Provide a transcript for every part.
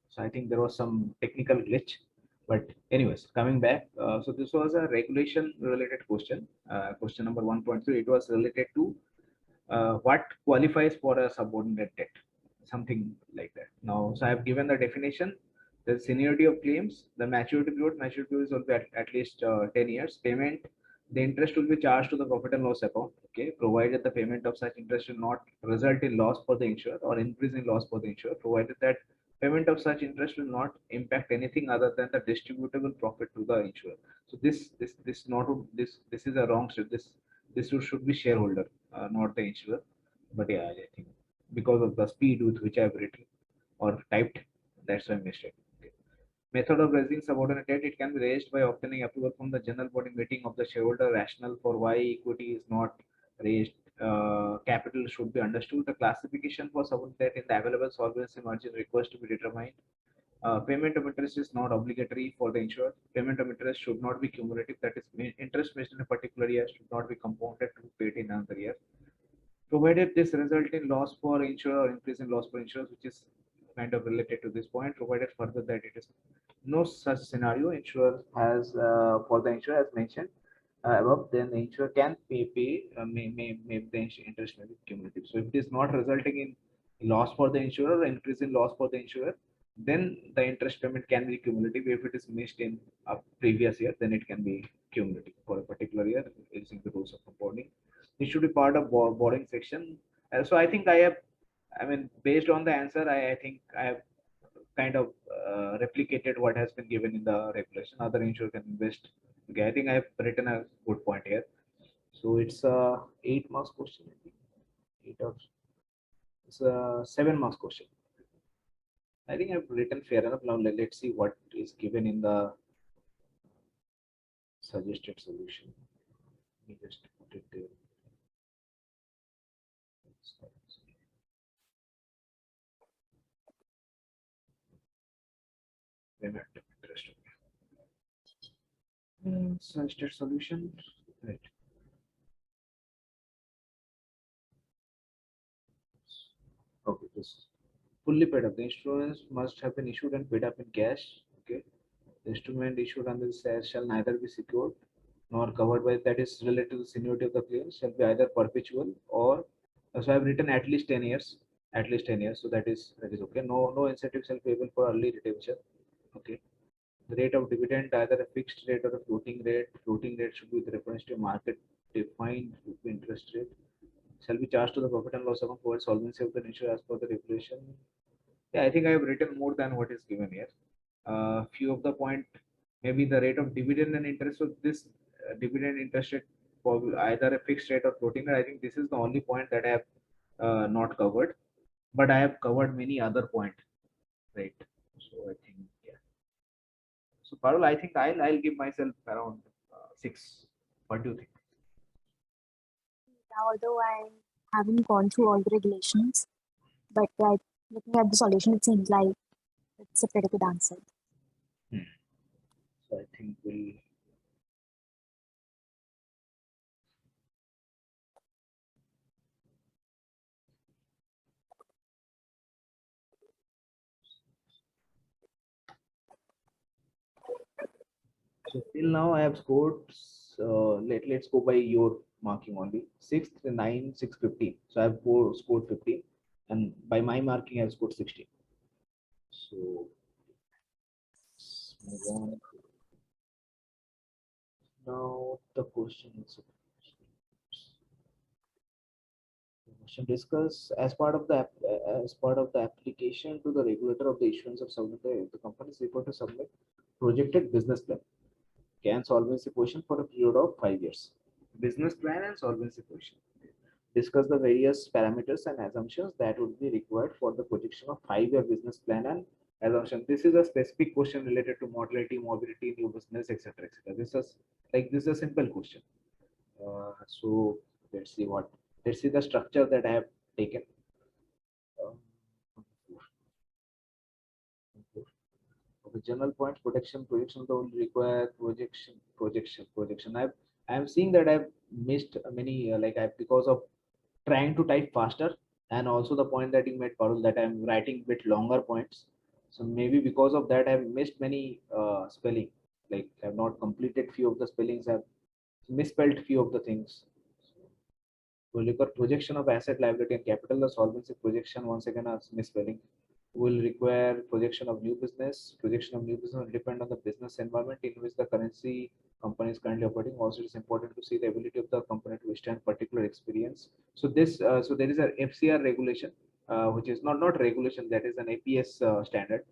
So I think there was some technical glitch. But anyways, coming back, so this was a regulation related question. Question number 1.3. It was related to what qualifies for a subordinate debt, something like that. Now, so I have given the definition. The seniority of claims, the maturity period. Maturity period will be at least 10 years. Payment, the interest will be charged to the profit and loss account. Okay, provided the payment of such interest will not result in loss for the insurer or increase in loss for the insurer, provided that payment of such interest will not impact anything other than the distributable profit to the insurer. So this is a wrong step. This should be shareholder, not the insurer. But yeah, I think because of the speed with which I've written or typed, that's why I missed it. Okay. Method of raising subordinate debt, it can be raised by obtaining approval from the general body meeting of the shareholder. Rationale for why equity is not raised. Capital should be understood. The classification for subordinate debt in the available solvency margin request to be determined. Payment of interest is not obligatory for the insurer. Payment of interest should not be cumulative. That is, interest made in a particular year should not be compounded to be paid in another year. Provided this result in loss for insurer or increase in loss for insurers, which is kind of related to this point, provided further that it is no such scenario, insurer has for the insurer as mentioned above, then the insurer can may the interest may be cumulative. So if it is not resulting in loss for the insurer or increase in loss for the insurer, then the interest payment can be cumulative. If it is missed in a previous year, then it can be cumulative for a particular year using the rules of compounding. It should be part of borrowing section. So I think I mean, based on the answer, I think I have kind of replicated what has been given in the regulation. Other insurer can invest. Okay, I think I have written a good point here. So it's a 8 marks question. I think 8 or it's a 7 marks question. I think I've written fair enough. Now let's see what is given in the suggested solution. Let me just put it there. Payment of interest. Suggested solution. Right. Okay, this fully paid up. The insurance must have been issued and paid up in cash. Okay. The instrument issued under this shall neither be secured nor covered by, that is related to the seniority of the claims, shall be either perpetual or, so I've written at least 10 years, at least 10 years. So that is okay. No incentive shall be able for early redemption. Okay. The rate of dividend, either a fixed rate or a floating rate. Floating rate should be with reference to market defined interest rate. Shall be charged to the profit and loss account for solvency of the insurer as per the regulation. Yeah, I think I have written more than what is given here. Few of the point, maybe the rate of dividend and interest. So this dividend interest rate for either a fixed rate or floating rate. I think this is the only point that I have not covered, but I have covered many other points, right? So I think yeah. So Parul, I think I'll give myself around 6. What do you think? Although I haven't gone through all the regulations, but looking at the solution, it seems like it's a pretty good answer. So I think we'll. So till now I have scored. Let's go by your marking only. 6th, 9, 6, 15. So I have scored 15, and by my marking I have scored 16. So let's move on. Now the question is. Discuss as part of the application to the regulator of the issuance of subordinate, the company is required to submit projected business plan and solvency position for a period of 5 years. Business plan and solvency position. Discuss the various parameters and assumptions that would be required for the projection of 5-year business plan and assumption. This is a specific question related to mortality, morbidity, new business, etc. etc. This is a simple question. So let's see the structure that I have taken. The general points, projection will require projection. I'm seeing that I've missed many because of trying to type faster, and also the point that you made, Parul, that I'm writing bit longer points. So maybe because of that, I've missed many spelling. Like I've not completed few of the spellings. I've misspelled few of the things. We look at projection of asset, liability, and capital. The solvency projection, once again, a misspelling, will require projection of new business. Projection of new business will depend on the business environment in which the currency company is currently operating. Also, it is important to see the ability of the company to withstand particular experience. So so there is a FCR regulation, which is not regulation, that is an APS standard.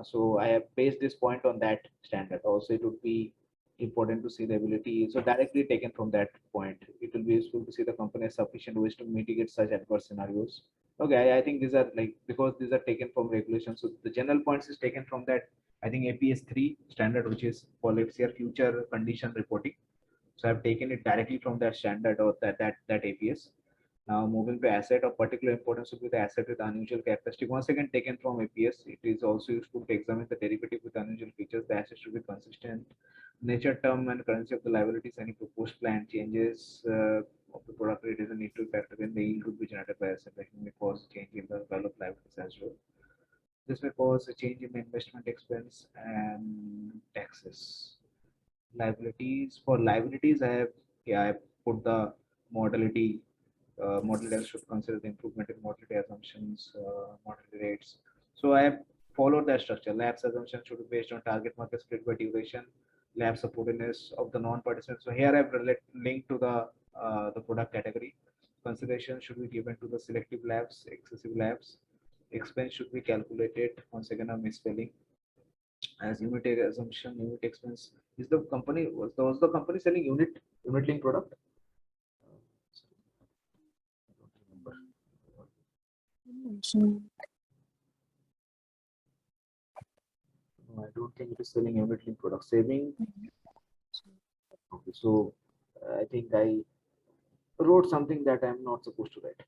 So I have based this point on that standard. Also, it would be important to see the ability. So directly taken from that point, it will be useful to see the company has sufficient ways to mitigate such adverse scenarios. Okay, I think these are like, because these are taken from regulations. So the general points is taken from that. I think APS 3 standard, which is for let's say future condition reporting. So I've taken it directly from that standard or that APS. Now moving to asset of particular importance would be the asset with unusual characteristic. Once again taken from APS, it is also useful to examine the derivative with unusual features. The asset should be consistent. Nature, term, and currency of the liabilities. Any proposed plan changes of the product rate doesn't need to factor in. The yield would be generated by asset. That may cause change in the value of liabilities as well. This may cause a change in the investment expense and taxes. Liabilities, for liabilities, I put the modality. Model should consider the improvement in mortality assumptions, mortality rates. So I have followed that structure. Lapse assumption should be based on target market split by duration, lapse supportiveness of the non-participants. So here I've linked to the product category. Consideration should be given to the selective lapse, excessive lapse. Expense should be calculated. Once again, a misspelling. As unit assumption, unit expense. Is the company was the company selling unit link product? I don't remember. Mention No, I don't think it is selling unit link product. Saving. Okay, so I think I wrote something that I'm not supposed to write.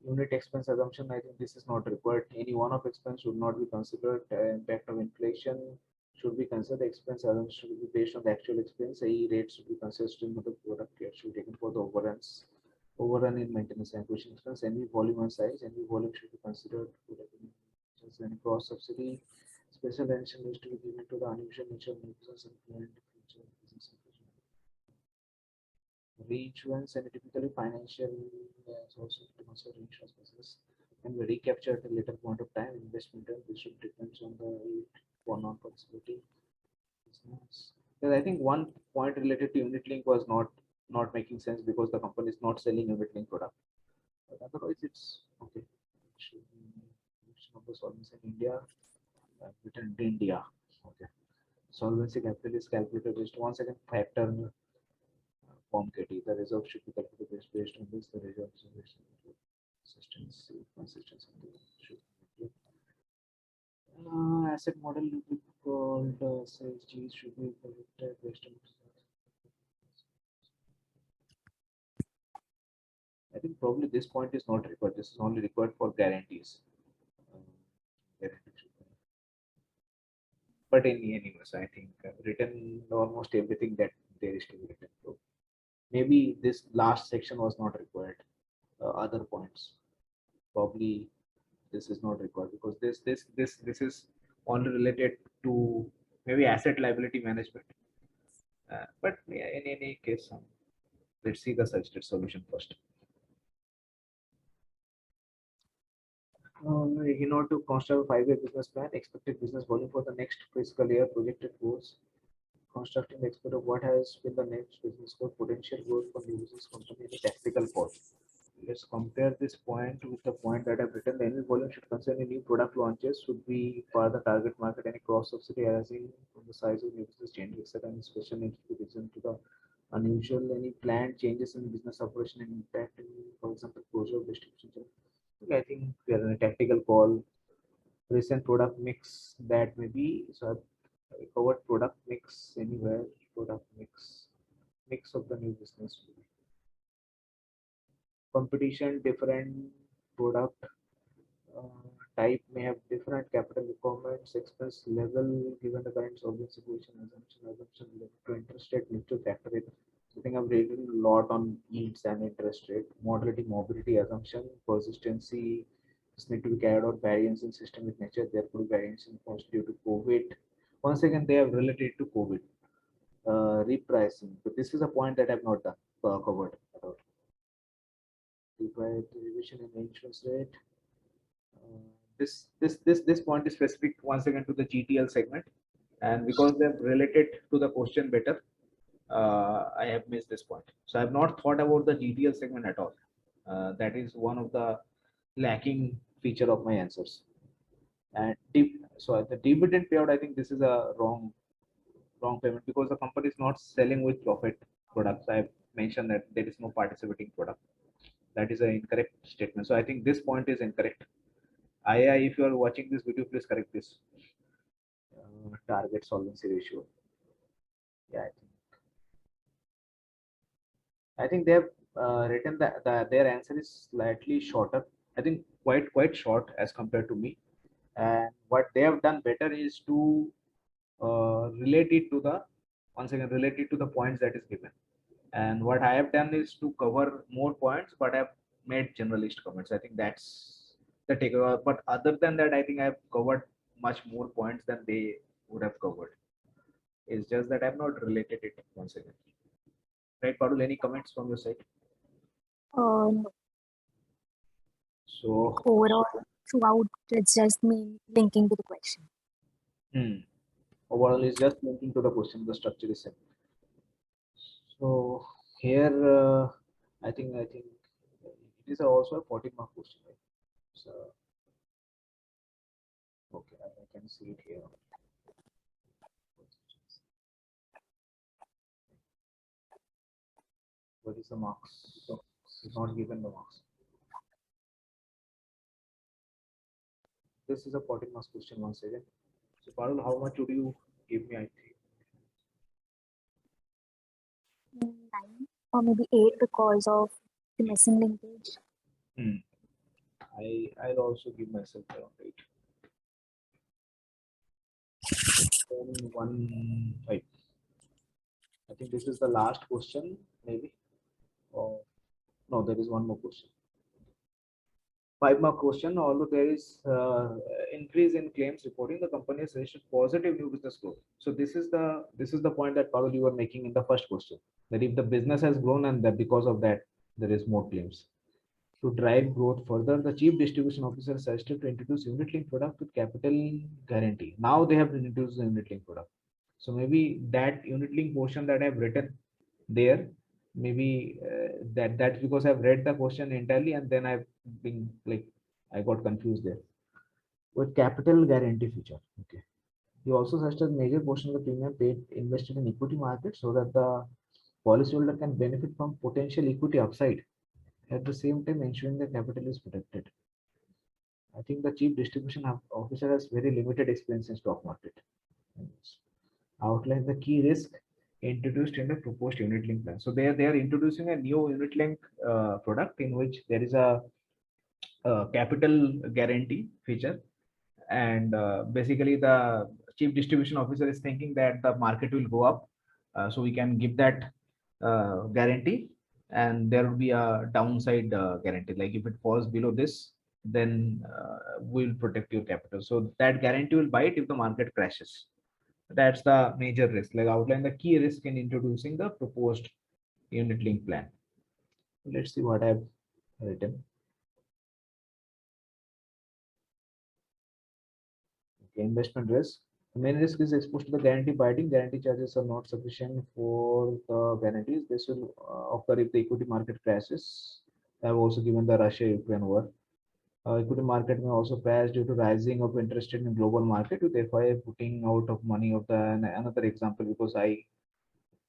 Unit expense assumption, I think this is not required. Any one of expense should not be considered. Impact of inflation should be considered. Expense assumption should be based on the actual expense. A rate should be consistent with the product rate should be taken for the overruns. Overrun in maintenance and acquisition expense. Any volume and size. Any volume should be considered. Any cross subsidy. Special attention needs to be given to the unusual nature of new business and planned future business. Reinsurance and typically financial is also to consider reinsurance business and we recapture at a later point of time. Investment and this should depends on the rate for non-participating business. Because I think one point related to unit link was not making sense because the company is not selling unit link product. But otherwise, it's okay. It should be of the solvency in India. Written in India. Okay. Solvency capital is calculated based once again factor form KT. The reserve should be calculated based on this. The reserve is based on consistency. Should be. Asset model will be called SAG should be predicted based on. I think probably this point is not required. This is only required for guarantees. Guarantees. But in anyways, I think written almost everything that there is to be written. So maybe this last section was not required. Other points probably this is not required because this is only related to maybe asset liability management. But yeah, in any case, let's see the suggested solution first. In order to construct a 5-year business plan, expected business volume for the next fiscal year, projected goals, constructing the expert of what has been the next business growth, potential growth for new business company, any tactical call. Let's compare this point with the point that I've written. The annual volume should concern any new product launches, should be for the target market, any cross subsidy arising from the size of new business change, etc. Any special needs to be listened to the unusual, any planned changes in business operation and impact, in, for example, closure of distribution. I think we are in a tactical call. Recent product mix that may be so covered product mix anywhere, product mix of the new business. Competition, different product type may have different capital requirements, expense level given the current solvency situation, assumption level to interest rate need to factor it. I think I've read a lot on yields and interest rate, modality, mobility assumption, persistency, This need to be carried out variance in system with nature. There could be variance in cost due to COVID. Once again, they have related to COVID. Repricing. But this is a point that I've not done, covered at all. Revision in the insurance rate. This point is specific once again to the GTL segment, and because they're related to the question better, I have missed this point. So I have not thought about the GTL segment at all. That is one of the lacking feature of my answers. And so the dividend payout, I think this is a wrong payment because the company is not selling with profit products. I have mentioned that there is no participating product. That is an incorrect statement. So I think this point is incorrect. If you are watching this video, please correct this. Target solvency ratio. Yeah, I think they have written that their answer is slightly shorter. I think quite short as compared to me. And what they have done better is to relate it to the once again relate it to the points that is given. And what I have done is to cover more points, but I've made generalist comments. I think that's the takeaway. But other than that, I think I've covered much more points than they would have covered. It's just that I've not related it once again. Right, Parul, any comments from your side? No. So Overall, throughout, it's just me linking to the question. Overall, it's just linking to the question. The structure is same. So here, I think it is also a 40-mark question, right? So okay, I can see it here. What is the marks? So it's not given the marks. This is a 40-mark question once again. So Parul, how much would you give me? I think 9 or maybe 8 because of the missing linkage. I'll also give myself around 8. Then 1 5. I think this is the last question, maybe. Or no, there is one more question. 5-mark question. Although there is increase in claims reporting, the company has registered positive new business growth. So this is the point that Parul you were making in the first question, that if the business has grown and that because of that there is more claims. To drive growth further, the chief distribution officer suggested to introduce unit link product with capital guarantee. Now they have introduced the unit link product. So maybe that unit link portion that I've written there, maybe that's because I've read the question entirely and then I've been like I got confused there. With capital guarantee feature. Okay. He also suggested major portion of the premium paid invested in equity market so that the policyholder can benefit from potential equity upside, at the same time ensuring the capital is protected. I think the chief distribution officer has very limited experience in stock market. Outline the key risk introduced in the proposed unit link plan. So they are introducing a new unit link product in which there is a capital guarantee feature, and basically the chief distribution officer is thinking that the market will go up, so we can give that guarantee, and there will be a downside guarantee, like if it falls below this, then we'll protect your capital. So that guarantee will bite if the market crashes. That's the major risk. Like outline the key risk in introducing the proposed unit link plan. Let's see what I've written. Okay, investment risk. The main risk is exposed to the guarantee biting. Guarantee charges are not sufficient for the guarantees. This will occur if the equity market crashes. I have also given the Russia-Ukraine war. Equity market may also crash due to rising of interest rate in global market, with FI putting out of money of the another example, because I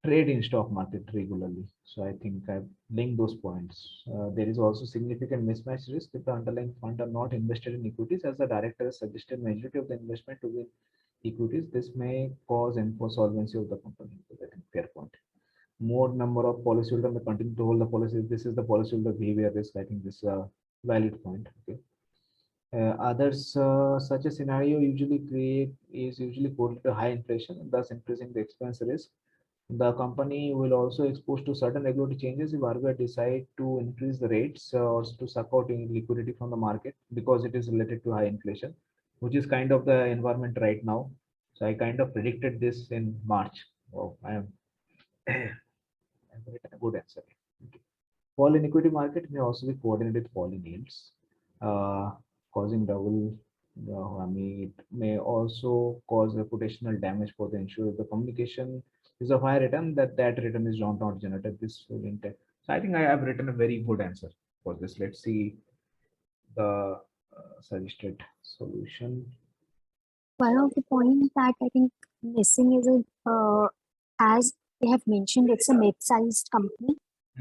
trade in stock market regularly. So I think I've linked those points. There is also significant mismatch risk if the underlying fund are not invested in equities, as the director has suggested majority of the investment to be equities. This may cause insolvency of the company. So I think fair point. More number of policyholders may continue to hold the policy. This is the policyholder behavior risk. I think this is a valid point. Okay. Others, such a scenario usually correlated to high inflation, thus increasing the expense risk. The company will also exposed to certain regulatory changes if RBI decide to increase the rates or to suck out in liquidity from the market because it is related to high inflation, which is kind of the environment right now. So I kind of predicted this in March. Oh, I've written a good answer. Okay. Fall in equity market may also be coordinated with fall in yields, uh, causing double. I mean, it may also cause reputational damage for the insurer. The communication is of high return that return is not generated. This will intent. So I think I have written a very good answer for this. Let's see the suggested solution. One of the points that I think missing is as they have mentioned, it's a mid-sized company,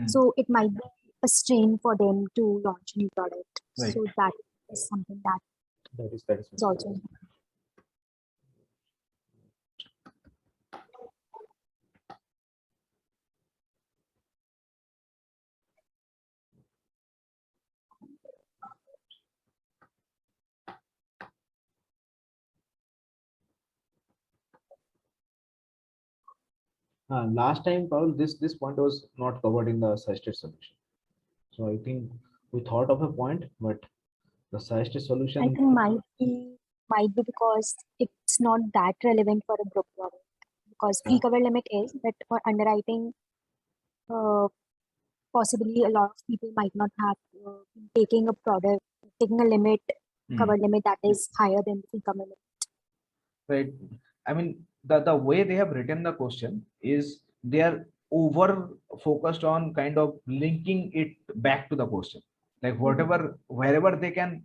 so it might be a strain for them to launch a new product. Right. So that is something that That is is also. last time, Paul, this point was not covered in the suggested solution. So I think we thought of a point, but the suggested I solution. think might be because it's not that relevant for a group product because free cover limit is, but for underwriting, uh, possibly a lot of people might not have taking a product, taking a limit, cover limit that is higher than the free cover limit. Right. I mean, the way they have written the question is they are over focused on kind of linking it back to the question. Like whatever, wherever they can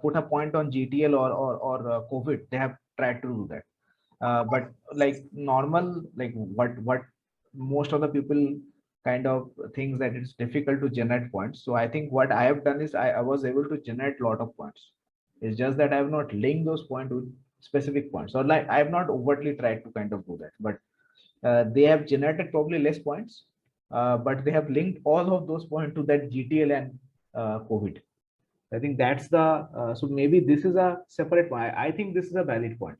put a point on GTL or COVID, they have tried to do that. But like normal, like what most of the people kind of thinks that it's difficult to generate points. So I think what I have done is I was able to generate a lot of points. It's just that I have not linked those points with specific points, or like I have not overtly tried to kind of do that. But they have generated probably less points, but they have linked all of those points to that GTL and COVID. I think that's the so maybe this is a separate point. I think this is a valid point.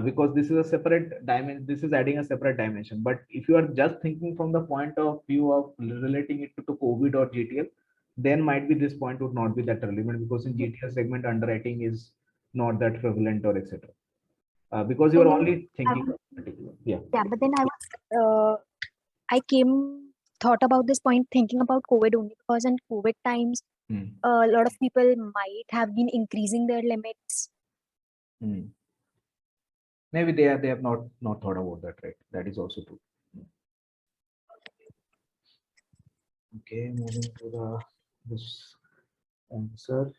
Because this is a separate dimension, this is adding a separate dimension. But if you are just thinking from the point of view of relating it to COVID or GTL, then might be this point would not be that relevant because in GTL segment underwriting is not that prevalent or etc. Because you are only thinking particular. Yeah. Yeah, but then I thought about this point thinking about COVID only because in COVID times, a lot of people might have been increasing their limits. Maybe they have not thought about that, right? That is also true. Okay, moving to this answer.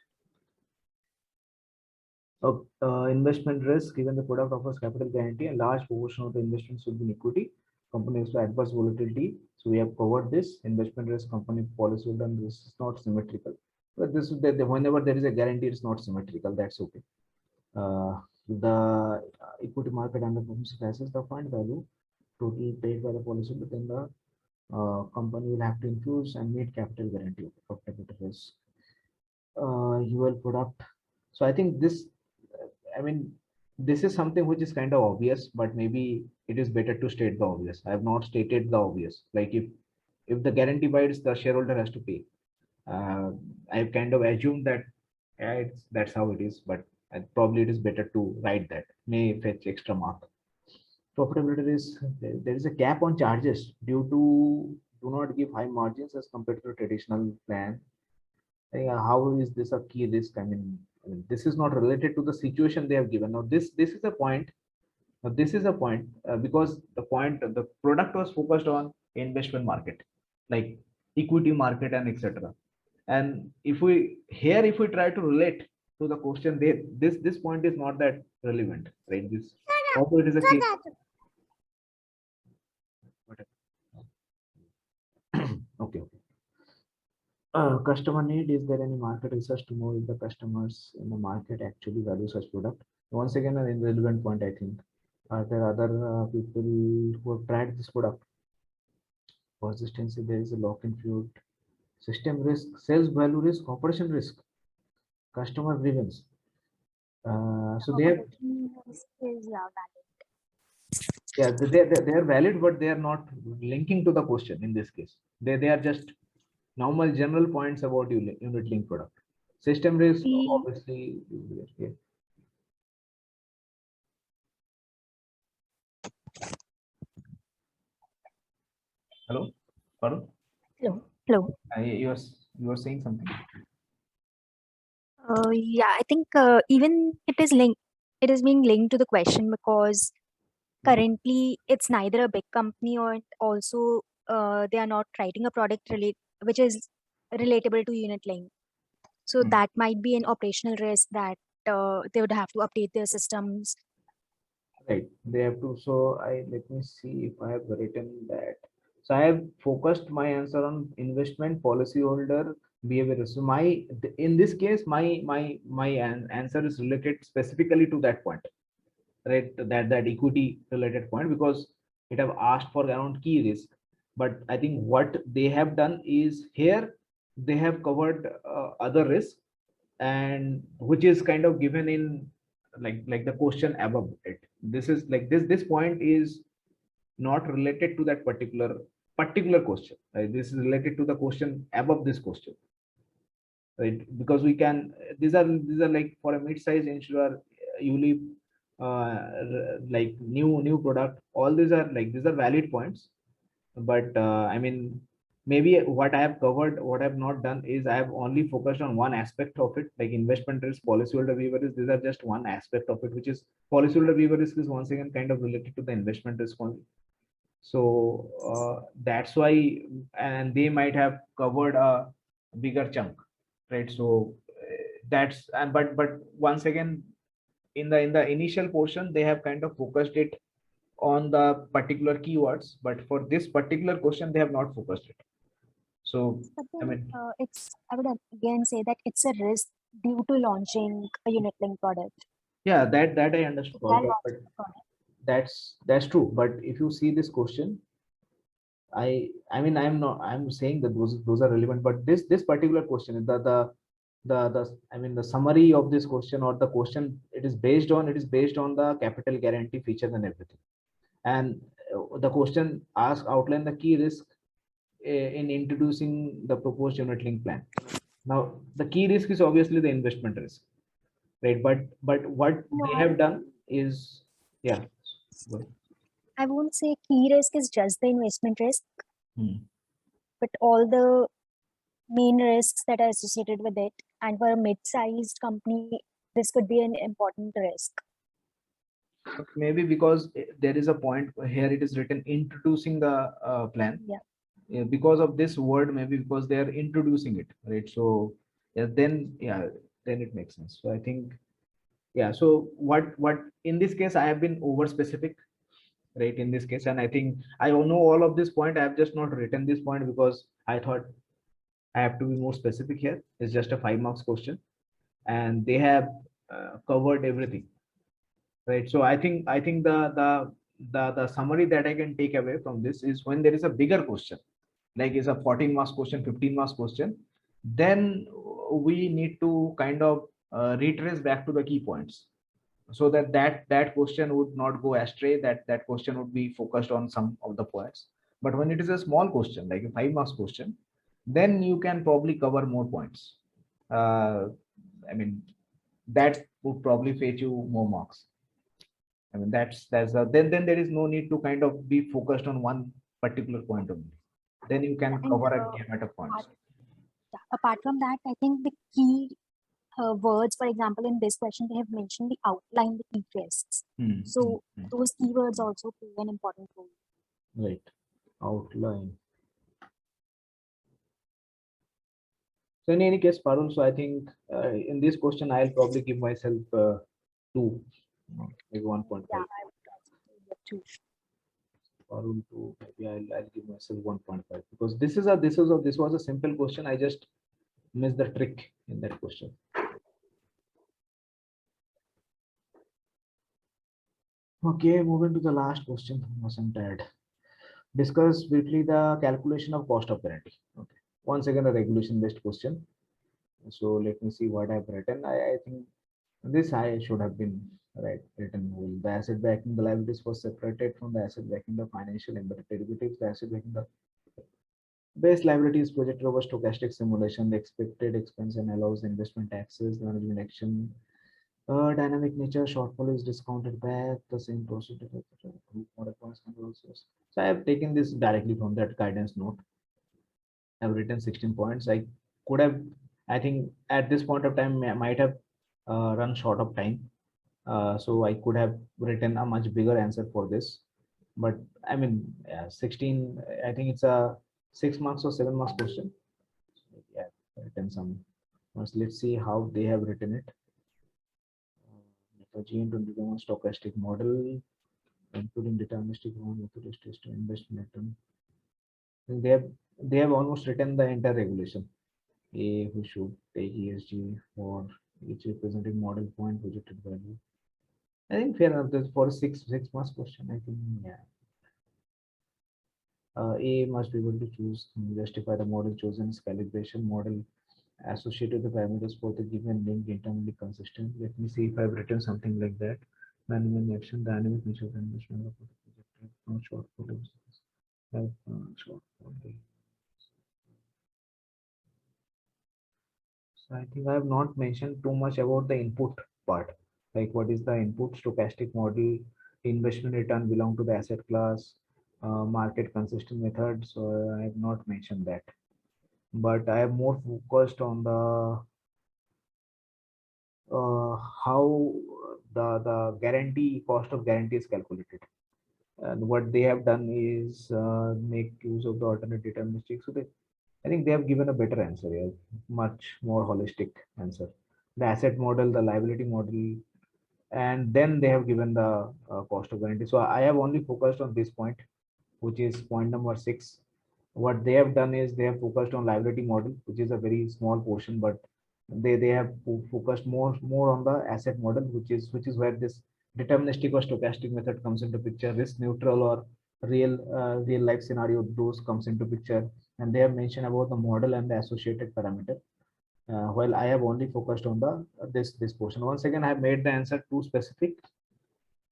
Investment risk, given the product offers capital guarantee, a large proportion of the investments will be in equity. Companies to adverse volatility. So we have covered this investment risk, company policy, and this is not symmetrical. But this is that whenever there is a guarantee, it's not symmetrical. That's okay. The equity market underperforms assess the fund value total paid by the policy, but then the company will have to infuse and meet capital guarantee of capital risk. UL product. So I think this, I mean, this is something which is kind of obvious, but maybe it is better to state the obvious. I have not stated the obvious. Like if the guarantee bites, the shareholder has to pay. I've kind of assumed that yeah, that's how it is, but probably it is better to write that. May fetch extra mark. Profitability is there is a cap on charges due to do not give high margins as compared to a traditional plan. How is this a key risk? I mean, this is not related to the situation they have given. Now, this is a point. Now, this is a point because the product was focused on investment market, like equity market and etc. And if we try to relate to the question, this point is not that relevant, right? This also it is a case. Okay. Customer need, is there any market research to know if the customers in the market actually value such product? Once again, an irrelevant point, I think. Are there other people who have tried this product? Persistency, there is a lock-in period. System risk, sales value risk, operation risk, customer grievance. So they have Is valid. Yeah, they are valid, but they are not linking to the question in this case. They are just normal general points about unit link product. System risk, We obviously. Yeah. Hello, Parul? Hello. Hello. You are saying something? Yeah, I think even it is linked. It is being linked to the question because currently it's neither a big company or also they are not writing a product which is relatable to unit link. So Hmm. that might be an operational risk that they would have to update their systems. Right. They have to. So let me see if I have written that. So I have focused my answer on investment policyholder behavior. So in this case, my answer is related specifically to that point, right? That equity related point, because it have asked for around key risk. But I think what they have done is here they have covered other risk, and which is kind of given in like the question above it. This is like this point is not related to that particular question, right? This is related to the question above this question, right? Because we can, these are like for a mid-sized insurer, you leave like new product, all these are like these are valid points. But I mean, maybe what I have covered, what I've not done is I have only focused on one aspect of it, like investment risk, policyholder waiver risk. These are just one aspect of it, which is policyholder waiver risk is once again kind of related to the investment risk only. So that's why, and they might have covered a bigger chunk, right? So that's, and but once again, in the initial portion, they have kind of focused it on the particular keywords, but for this particular question, they have not focused it. So But I then mean, I would again say that it's a risk due to launching a unit link product. yeah, that I understood, If they are but launching a product. that's true. But if you see this question, I mean, I'm saying that those are relevant, but this particular question, the I mean the summary of this question, or the question it is based on the capital guarantee features and everything. And the question asks outline the key risk in introducing the proposed unit link plan. Now the key risk is obviously the investment risk, right? But what No, they have done is, yeah, go ahead. I won't say key risk is just the investment risk, Hmm. but all the main risks that are associated with it. And for a mid-sized company, this could be an important risk. Maybe because there is a point here, it is written introducing the plan. Yeah. Because of this word, maybe because they are introducing it, right? So yeah, then it makes sense. So I think, yeah. So what in this case, I have been over specific, right? In this case, and I think I know all of this point. I have just not written this point because I thought I have to be more specific here. It's just a 5 marks question, and they have covered everything, right? So I think the summary that I can take away from this is when there is a bigger question, like is a 14 marks question, 15 marks question, then we need to kind of retrace back to the key points, so that question would not go astray, that question would be focused on some of the points. But when it is a small question, like a 5 marks question, then you can probably cover more points. I mean, that would probably fetch you more marks. I mean, then there is no need to kind of be focused on one particular point only. Then you Yeah, can and cover a gamut of points. apart from that, I think the key words, for example, in this question, they have mentioned the outline, the key risks. Hmm, hmm, So hmm. those keywords also play an important role. Right. Outline. So in any case, Parul, so I think in this question, I'll probably give myself two, maybe Yeah, 1.5. I would also say that too. Parul two, maybe I'll give myself 1.5, because this was a simple question. I just missed the trick in that question. Okay, moving to the last question. I'm tired. Discuss briefly the calculation of cost of guarantee. Okay. Once again, a regulation based question. So let me see what I've written. I think this I should have been Right, written will. The asset backing the liabilities was separated from the asset backing the financial embedded derivatives. The asset backing the base liability is projected over stochastic simulation. The expected expense and allows investment taxes, the management action. Dynamic nature shortfall is discounted back. The same procedure. Group model points control source. So I have taken this directly from that guidance note. I've written 16 points. I could have, I think at this point of time, I might have run short of time. So I could have written a much bigger answer for this. But I mean, yeah, 16, I think it's a 6 marks or 7 marks question. Yeah, written some. Let's see how they have written it. GN to determine stochastic model, including deterministic one, methodist to investment. They have almost written the entire regulation. A who should take ESG for each represented model point projected value. I think fair enough. This for six marks question. I think yeah. A must be able to choose justify the model chosen as calibration model associated with the parameters for the given link internally consistent. Let me see if I've written something like that. Management action, dynamic nature of the investment of the project, no shortfall. Shortfall. So I think I have not mentioned too much about the input part. Like what is the input stochastic model, investment return belong to the asset class, market consistent method. So I have not mentioned that. But I have more focused on the how the guarantee cost of guarantee is calculated. And what they have done is make use of the alternate deterministic. So I think they have given a better answer here, much more holistic answer. The asset model, the liability model, and then they have given the cost of guarantee. So I have only focused on this point, which is point number 6. What they have done is they have focused on liability model, which is a very small portion, but they have focused more on the asset model, which is where this deterministic or stochastic method comes into picture. Risk neutral or real life scenario, those comes into picture, and they have mentioned about the model and the associated parameter. While I have only focused on the this portion. Once again, I have made the answer too specific,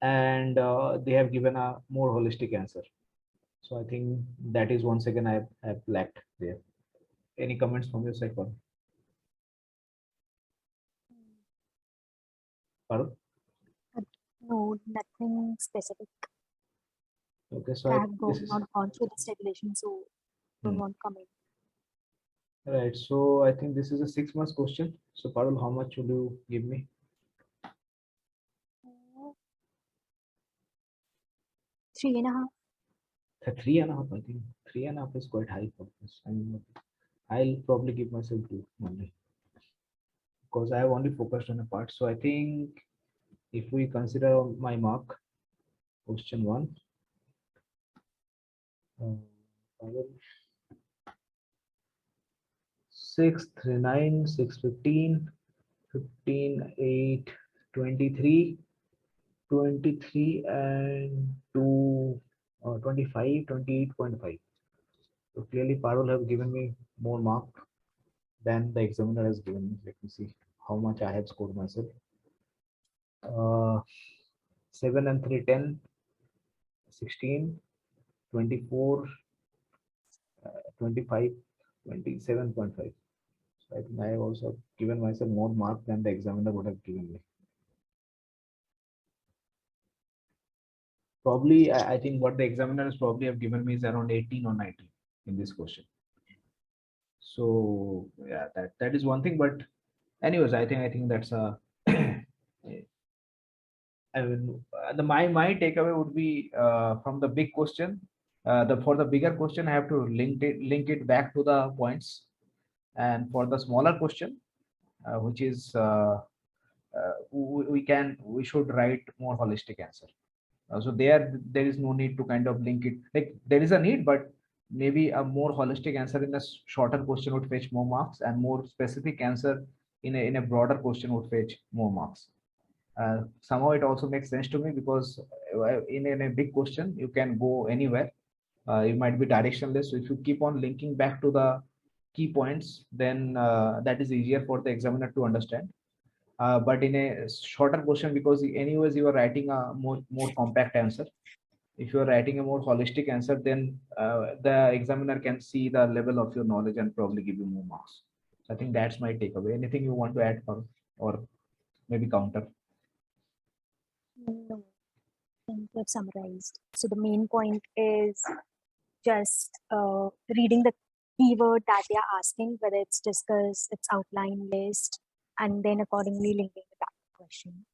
and they have given a more holistic answer. So I think that is once again I have lacked there. Any comments from your side, Parul? Uh, No, nothing specific. Okay, so I I have this is not gone through this regulation, so don't hmm. want to comment. Right. So I think this is a 6 months question. So Parul, how much will you give me? 3.5. 3.5. I think 3.5 is quite high for this. I mean, I'll probably give myself 2 only because I have only focused on a part. So I think if we consider my mark, question one, Parul, 6, 3, 9, 6, 15, 15, 8, 23, 23 and 2, 25, 28.5. So clearly Parul have given me more mark than the examiner has given me. Let me see how much I have scored myself. Uh, 7 and 3, 10, 16, 24, 25, 27.5. So I think I have also given myself more mark than the examiner would have given me. Probably, I think what the examiners probably have given me is around 18 or 19 in this question. So yeah, that is one thing. But anyways, I think that's a I mean, my takeaway would be from the big question. The for the bigger question, I have to link it back to the points, and for the smaller question, which is we should write more holistic answer. So there is no need to kind of link it. Like there is a need, but maybe a more holistic answer in a shorter question would fetch more marks, and more specific answer in a broader question would fetch more marks. Somehow it also makes sense to me because in a big question you can go anywhere. You might be directionless. So if you keep on linking back to the key points, then that is easier for the examiner to understand. but in a shorter question, because anyways you are writing a more compact answer. If you are writing a more holistic answer, then the examiner can see the level of your knowledge and probably give you more marks. I think that's my takeaway. Anything you want to add, or maybe counter? No, I think you've summarized. So the main point is just reading the keyword that they are asking, whether it's discuss, it's outline, list, and then accordingly linking to that question.